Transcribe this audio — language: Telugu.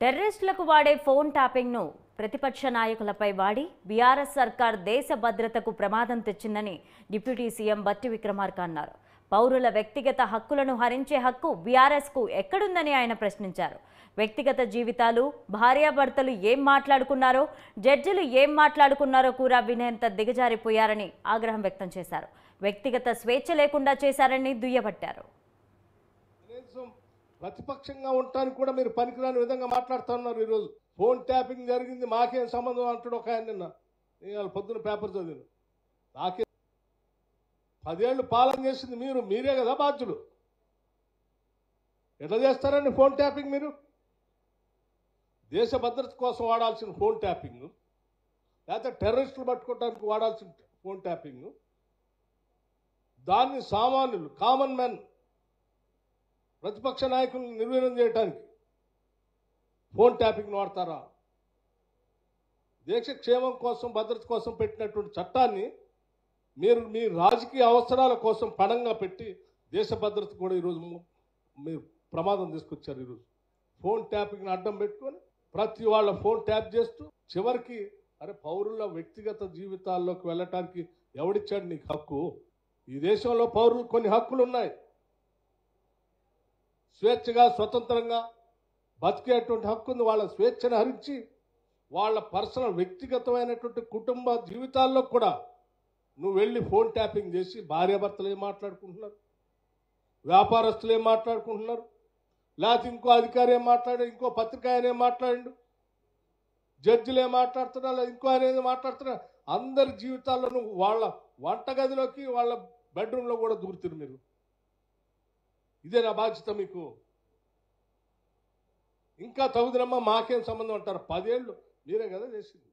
టెర్రరిస్టులకు వాడే ఫోన్ ట్యాపింగ్ ను ప్రతిపక్ష నాయకులపై వాడి బీఆర్ఎస్ సర్కార్ దేశ భద్రతకు ప్రమాదం తెచ్చిందని డిప్యూటీ సీఎం బట్టి విక్రమార్క అన్నారు. పౌరుల వ్యక్తిగత హక్కులను హరించే హక్కు బీఆర్ఎస్ కు ఎక్కడుందని ఆయన ప్రశ్నించారు. వ్యక్తిగత జీవితాలు, భార్యాభర్తలు ఏం మాట్లాడుకున్నారో, జడ్జిలు ఏం మాట్లాడుకున్నారో కూడా వినేంత దిగజారిపోయారని ఆగ్రహం వ్యక్తం చేశారు. వ్యక్తిగత స్వేచ్ఛ లేకుండా చేశారని దుయ్యబట్టారు. ప్రతిపక్షంగా ఉండటానికి కూడా మీరు పనికిరాని విధంగా మాట్లాడుతున్నారు. ఈరోజు ఫోన్ ట్యాపింగ్ జరిగింది, మాకేం సంబంధం అంటాడు ఒక ఆయన. నిన్న పొద్దున పేపర్ చదివాను. నాకే 10 ఏళ్ళు పాలన చేసింది మీరే కదా బాధ్యులు. ఎట్లా చేస్తారండి ఫోన్ ట్యాపింగ్? మీరు దేశ భద్రత కోసం వాడాల్సిన ఫోన్ ట్యాపింగ్, లేకపోతే టెర్రరిస్టులు పట్టుకోవడానికి వాడాల్సిన ఫోన్ ట్యాపింగ్, దాన్ని సామాన్యులు, కామన్ మ్యాన్, ప్రతిపక్ష నాయకులను నిర్వీర్యం చేయడానికి ఫోన్ ట్యాపింగ్ వాడతారా? దేశ క్షేమం కోసం, భద్రత కోసం పెట్టినటువంటి చట్టాన్ని మీరు మీ రాజకీయ అవసరాల కోసం పణంగా పెట్టి దేశ భద్రత కూడా ఈరోజు మీరు ప్రమాదం తీసుకొచ్చారు. ఈరోజు ఫోన్ ట్యాపింగ్ని అడ్డం పెట్టుకొని ప్రతి వాళ్ళ ఫోన్ ట్యాప్ చేస్తూ చివరికి పౌరుల వ్యక్తిగత జీవితాల్లోకి వెళ్ళటానికి ఎవడిచ్చాడు నీకు హక్కు? ఈ దేశంలో పౌరులు కొన్ని హక్కులు ఉన్నాయి. స్వేచ్ఛగా, స్వతంత్రంగా బతికేటువంటి హక్కు ఉంది. వాళ్ళ స్వేచ్ఛను హరించి వాళ్ళ పర్సనల్ వ్యక్తిగతమైనటువంటి కుటుంబ జీవితాల్లో కూడా నువ్వు వెళ్ళి ఫోన్ ట్యాపింగ్ చేసి భార్యాభర్తలు ఏం మాట్లాడుకుంటున్నారు, వ్యాపారస్తులు ఏం మాట్లాడుకుంటున్నారు, లేకపోతే ఇంకో అధికారి ఏం మాట్లాడాడు, ఇంకో పత్రిక ఆయన ఏం మాట్లాడిండు, జడ్జిలు ఏం మాట్లాడుతున్నారు, లేదా ఇంకో ఆయన ఏదో మాట్లాడుతున్నారు. అందరి జీవితాల్లో నువ్వు వాళ్ళ వంటగదిలోకి, వాళ్ళ బెడ్రూమ్లో కూడా దూరుతున్నారు మీరు. ఇదే నా బాధ్యత మీకు? ఇంకా తగుదనమ్మా, మాకేం సంబంధం అంటారు? 10 ఏళ్ళు మీరే కదా చేసింది.